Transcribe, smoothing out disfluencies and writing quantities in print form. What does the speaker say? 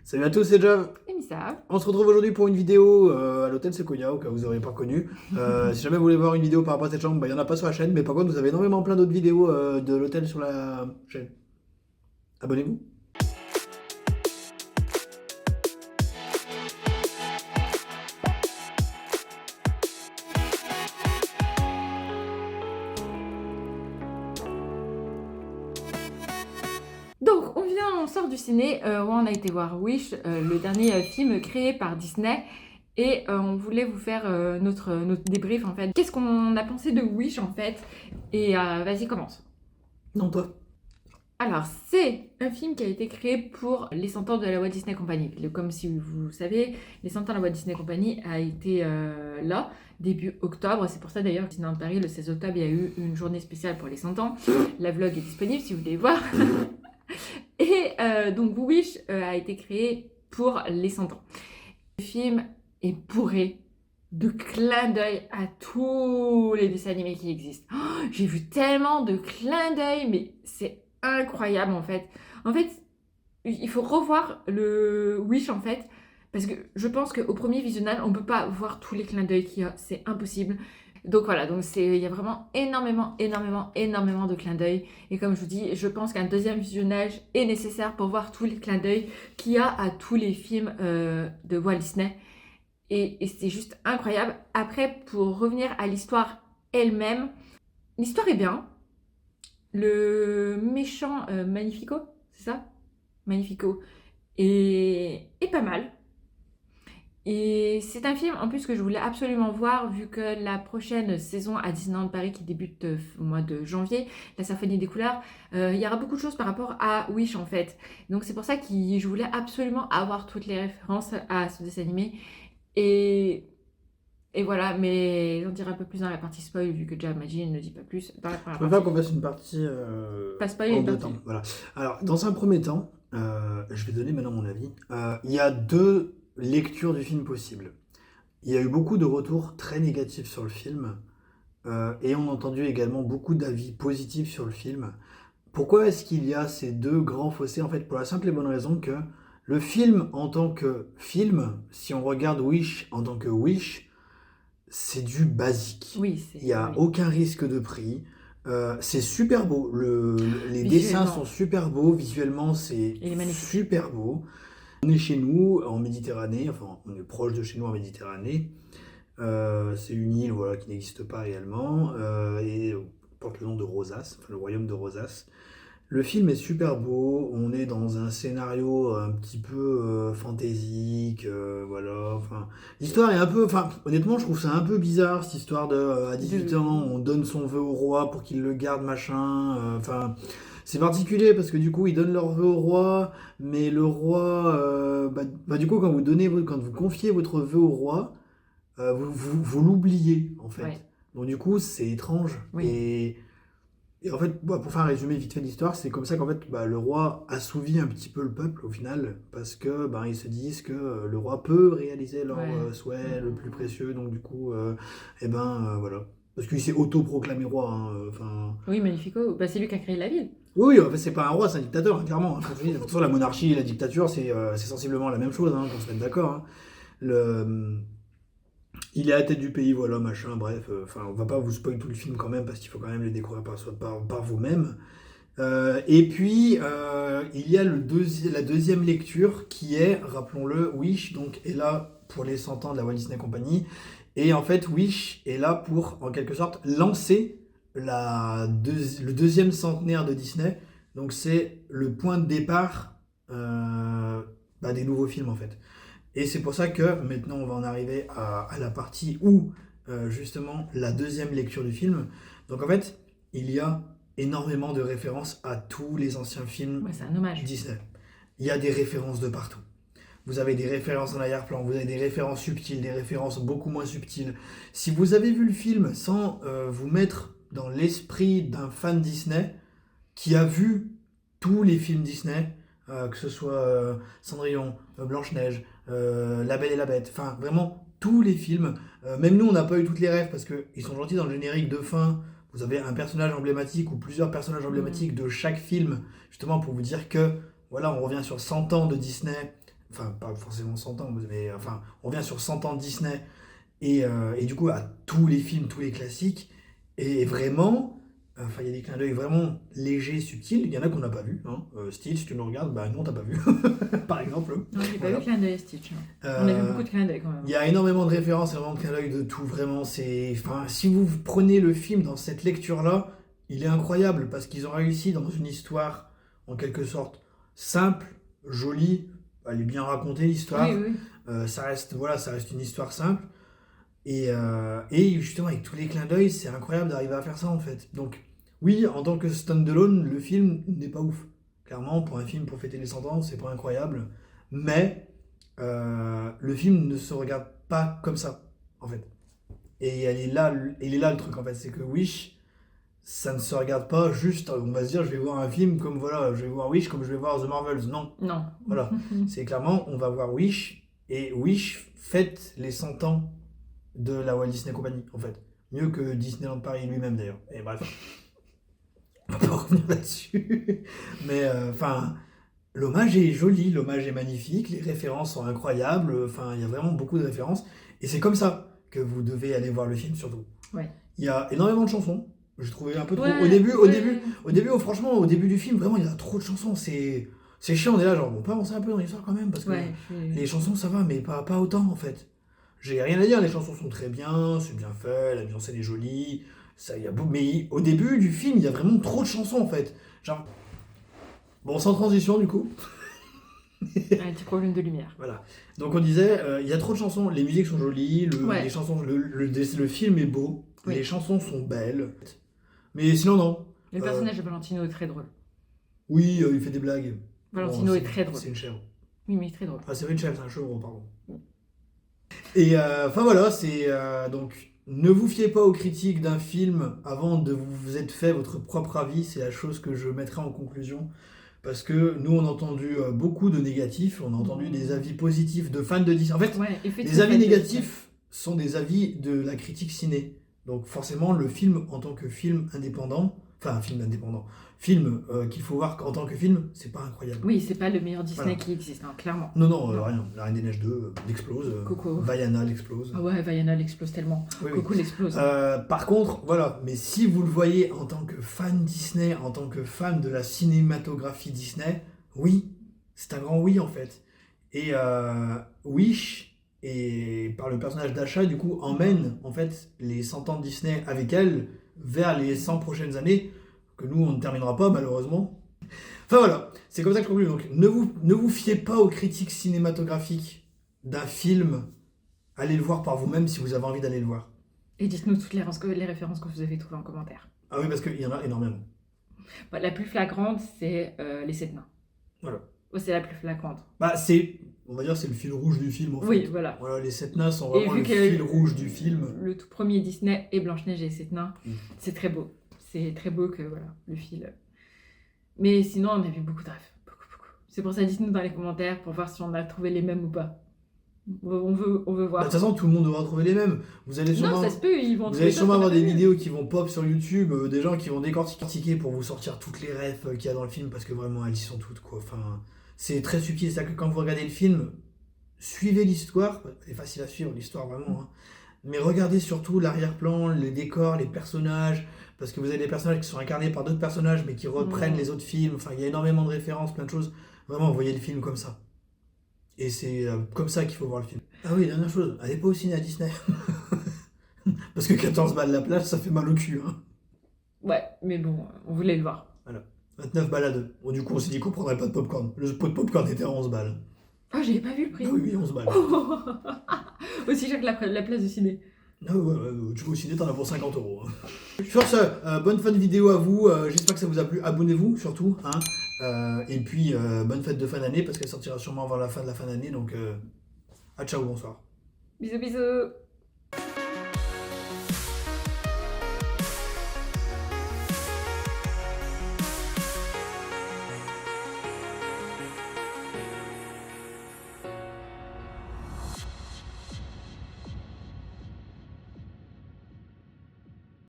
Salut à tous, c'est Jav. Et Missa. On se retrouve aujourd'hui pour une vidéo à l'hôtel Sequoia, au cas où vous n'aurez pas connu. Si jamais vous voulez voir une vidéo par rapport à cette chambre, il n'y en a pas sur la chaîne, mais par contre vous avez énormément plein d'autres vidéos de l'hôtel sur la chaîne. Abonnez-vous. Donc, on sort du ciné où on a été voir Wish, le dernier film créé par Disney. Et on voulait vous faire notre débrief en fait. Qu'est-ce qu'on a pensé de Wish en fait? Et vas-y, commence. Non, toi. Alors, c'est un film qui a été créé pour les 100 ans de la Walt Disney Company. Comme si vous savez, les 100 ans de la Walt Disney Company a été là, début octobre. C'est pour ça d'ailleurs, Disneyland Paris, le 16 octobre, il y a eu une journée spéciale pour les 100 ans. La vlog est disponible si vous voulez voir. Et donc Wish a été créé pour les 100 ans. Le film est bourré de clins d'œil à tous les dessins animés qui existent. Oh, j'ai vu tellement de clins d'œil, mais c'est incroyable en fait. En fait, il faut revoir le Wish en fait, parce que je pense qu'au premier visionnage, on ne peut pas voir tous les clins d'œil qu'il y a, c'est impossible. Donc voilà, il y a vraiment énormément de clins d'œil. Et comme je vous dis, je pense qu'un deuxième visionnage est nécessaire pour voir tous les clins d'œil qu'il y a à tous les films de Walt Disney. Et c'est juste incroyable. Après, pour revenir à l'histoire elle-même, l'histoire est bien. Le méchant Magnifico, c'est ça? Magnifico est pas mal. Et c'est un film en plus que je voulais absolument voir vu que la prochaine saison à Disneyland Paris qui débute au mois de janvier, la Symphonie des couleurs, il y aura beaucoup de choses par rapport à Wish en fait. Donc c'est pour ça que je voulais absolument avoir toutes les références à ce dessin animé. Et voilà, mais j'en dirai un peu plus dans la partie spoil vu que déjà Magie ne dit pas plus dans la première Je préfère partie. qu'on fasse une partie Pas spoil, en une deux partie. temps. Voilà. Alors, dans un premier temps, je vais donner maintenant mon avis. Il y a deux lectures du film possibles. Il y a eu beaucoup de retours très négatifs sur le film. Et on a entendu également beaucoup d'avis positifs sur le film. Pourquoi est-ce qu'il y a ces deux grands fossés? En fait, pour la simple et bonne raison que le film en tant que film, si on regarde Wish en tant que Wish, c'est du basique. Oui, Il n'y a oui. aucun risque de prix. C'est super beau. Les dessins Visuellement. sont super beaux. Visuellement, c'est Il est magnifique. super beau. On est chez nous, en Méditerranée. Enfin, on est proche de chez nous en Méditerranée. C'est une île voilà, qui n'existe pas réellement et porte le nom de Rosas, enfin le royaume de Rosas. Le film est super beau, on est dans un scénario un petit peu fantaisique, voilà. Enfin, l'histoire est un peu, enfin, honnêtement, je trouve ça un peu bizarre cette histoire de à 18 ans, on donne son vœu au roi pour qu'il le garde, machin. Enfin, c'est particulier parce que du coup, ils donnent leur vœu au roi, mais le roi, du coup, quand vous confiez votre vœu au roi, vous l'oubliez en fait. Ouais. Donc du coup, c'est étrange. Oui. Et en fait, pour faire un résumé vite fait de l'histoire, c'est comme ça qu'en fait, le roi assouvit un petit peu le peuple au final, parce que ils se disent que le roi peut réaliser leur Ouais. souhait le plus précieux. Donc du coup, voilà. Parce qu'il s'est autoproclamé roi. Enfin, Oui, Magnifico, bah, c'est lui qui a créé la ville. oui, en fait, c'est pas un roi, c'est un dictateur, hein, clairement. De toute façon, la monarchie et la dictature, c'est sensiblement la même chose, hein, qu'on se mette d'accord. Hein. Le, il est à la tête du pays, voilà, machin, bref. Enfin, on va pas vous spoiler tout le film quand même, parce qu'il faut quand même le découvrir par vous-même. Et puis, il y a la deuxième lecture qui est, rappelons-le, Wish donc, est là pour les 100 ans de la Walt Disney Company. Et en fait, Wish est là pour, en quelque sorte, lancer le deuxième centenaire de Disney. Donc, c'est le point de départ des nouveaux films, en fait. Et c'est pour ça que maintenant on va en arriver à la partie où justement la deuxième lecture du film. Donc en fait, il y a énormément de références à tous les anciens films Ouais, c'est un hommage. Disney. Il y a des références de partout. Vous avez des références en arrière-plan, vous avez des références subtiles, des références beaucoup moins subtiles. Si vous avez vu le film sans vous mettre dans l'esprit d'un fan Disney qui a vu tous les films Disney, que ce soit Cendrillon, Blanche-Neige, La Belle et la Bête, enfin vraiment tous les films. Même nous, on n'a pas eu toutes les rêves parce qu'ils sont gentils dans le générique de fin. Vous avez un personnage emblématique ou plusieurs personnages emblématiques de chaque film, justement pour vous dire que voilà, on revient sur 100 ans de Disney. enfin pas forcément 100 ans, mais enfin on revient sur 100 ans de Disney et du coup à tous les films, tous les classiques, et vraiment, enfin il y a des clins d'œil vraiment légers, subtils, il y en a qu'on n'a pas vu, hein. Style, si tu nous regardes, bah non t'as pas vu, par exemple. Non, j'ai pas Voilà. vu clin d'œil à Stitch. On a vu beaucoup de clins d'œil quand même. Il y a énormément de références, énormément de clins d'œil de tout, vraiment. Enfin, si vous prenez le film dans cette lecture-là, il est incroyable parce qu'ils ont réussi dans une histoire, en quelque sorte, simple, jolie. Elle est bien racontée, l'histoire. Oui, oui. Voilà, ça reste une histoire simple. Et justement, avec tous les clins d'œil, c'est incroyable d'arriver à faire ça, en fait. Donc, oui, en tant que stand-alone, le film n'est pas ouf. Clairement, pour un film pour fêter les 100 ans, c'est pas incroyable. Mais le film ne se regarde pas comme ça, en fait. Et il est là le truc, en fait. C'est que Wish, ça ne se regarde pas juste, on va se dire, je vais voir un film comme, voilà, je vais voir Wish comme je vais voir The Marvels. Non, Non. voilà. C'est clairement, on va voir Wish, et Wish fête les 100 ans de la Walt Disney Company, en fait. Mieux que Disneyland Paris lui-même, d'ailleurs. Et bref, on va pas revenir là-dessus. Mais, enfin, l'hommage est joli, l'hommage est magnifique, les références sont incroyables, enfin, il y a vraiment beaucoup de références. Et c'est comme ça que vous devez aller voir le film, surtout. Ouais. Il y a énormément de chansons. J'ai trouvé un peu trop. Ouais, Au début, ouais. au début du film, vraiment, il y a trop de chansons. C'est chiant, on est là, genre, on peut avancer un peu dans l'histoire quand même, parce que Ouais, les chansons, ça va, mais pas autant, en fait. J'ai rien à dire, les chansons sont très bien, c'est bien fait, la mise en scène est jolie. Mais au début du film, il y a vraiment trop de chansons, en fait. Genre. Bon, sans transition, du coup. Un petit problème de lumière. Voilà. Donc on disait, il y a trop de chansons, les musiques sont jolies, Ouais. les chansons, le film est beau, Oui. les chansons sont belles. Mais sinon, non. Le personnage de Valentino est très drôle. Oui, il fait des blagues. Valentino est très drôle. C'est une chèvre. Oui, mais il est très drôle. Ah, c'est pas une chèvre, c'est un chevreau, pardon. Et enfin voilà, c'est donc ne vous fiez pas aux critiques d'un film avant de vous être fait votre propre avis, c'est la chose que je mettrai en conclusion. Parce que nous, on a entendu beaucoup de négatifs, on a entendu des avis positifs de fans de Disney. En fait, Ouais, les avis négatifs sont des avis de la critique ciné. Donc forcément, le film en tant que film indépendant, enfin un film indépendant, film qu'il faut voir en tant que film, c'est pas incroyable. Oui, c'est pas le meilleur Disney Voilà. qui existe, hein, clairement. Non, rien. La Reine des Neiges 2 l'explose, Coco. Vaiana l'explose. Ah ouais, Vaiana l'explose tellement. Oui, oui. Coco l'explose. Par contre, voilà, mais si vous le voyez en tant que fan Disney, en tant que fan de la cinématographie Disney, oui, c'est un grand oui en fait. Et Wish, et par le personnage d'Asha, du coup, emmène en fait les 100 ans de Disney avec elle vers les 100 prochaines années, que nous on ne terminera pas malheureusement. Enfin voilà, c'est comme ça que je conclue. Donc ne vous fiez pas aux critiques cinématographiques d'un film. Allez le voir par vous-même si vous avez envie d'aller le voir. Et dites-nous toutes les références que vous avez trouvées en commentaire. Ah oui, parce qu'il y en a énormément. Bah, la plus flagrante, c'est les 7 nains. Voilà. Oh, c'est la plus flagrante. Bah, on va dire, c'est le fil rouge du film, en fait. Oui, voilà. Voilà, les 7 nains sont Et vraiment vu le que fil rouge du film. Le tout premier Disney et Blanche-Neige et les 7 nains, Mm. c'est très beau. C'est très beau que, voilà, le fil. Mais sinon, on a vu beaucoup de rêves. Beaucoup. C'est pour ça, dites-nous dans les commentaires pour voir si on a trouvé les mêmes ou pas. On veut Bah, voir. de toute façon, tout le monde devra trouver les mêmes. Vous allez sûrement, Non, ça se peut, ils vont vous trouver allez ça, sûrement c'est avoir pas des mieux. vidéos qui vont pop sur YouTube, des gens qui vont décortiquer pour vous sortir toutes les refs qu'il y a dans le film, parce que vraiment, elles y sont toutes, quoi. Enfin, c'est très subtil. C'est-à-dire que quand vous regardez le film, suivez l'histoire. C'est facile à suivre, l'histoire, vraiment. Hein. Mais regardez surtout l'arrière-plan, les décors, les personnages, parce que vous avez des personnages qui sont incarnés par d'autres personnages, mais qui reprennent les autres films. Enfin, il y a énormément de références, plein de choses. Vraiment, voyez le film comme ça. Et c'est comme ça qu'il faut voir le film. Ah oui, dernière chose, allez pas au ciné à Disney. Parce que 14 balles la place, ça fait mal au cul. Hein. Ouais, mais bon, on voulait le voir. Voilà. 29 balles à deux. Bon, du coup, on s'est dit qu'on prendrait pas de popcorn. Le pot de popcorn était à 11 balles. Oh, j'avais pas vu le prix. Ah oui, 11 balles. Aussi cher que la place de ciné. Ah ouais, tu vas au ciné, t'en as pour 50 €. Hein. Sur ce, bonne fin de vidéo à vous. J'espère que ça vous a plu. Abonnez-vous surtout. Hein. Et puis, bonne fête de fin d'année parce qu'elle sortira sûrement avant la fin de la fin d'année. Donc, à ciao, bonsoir. Bisous.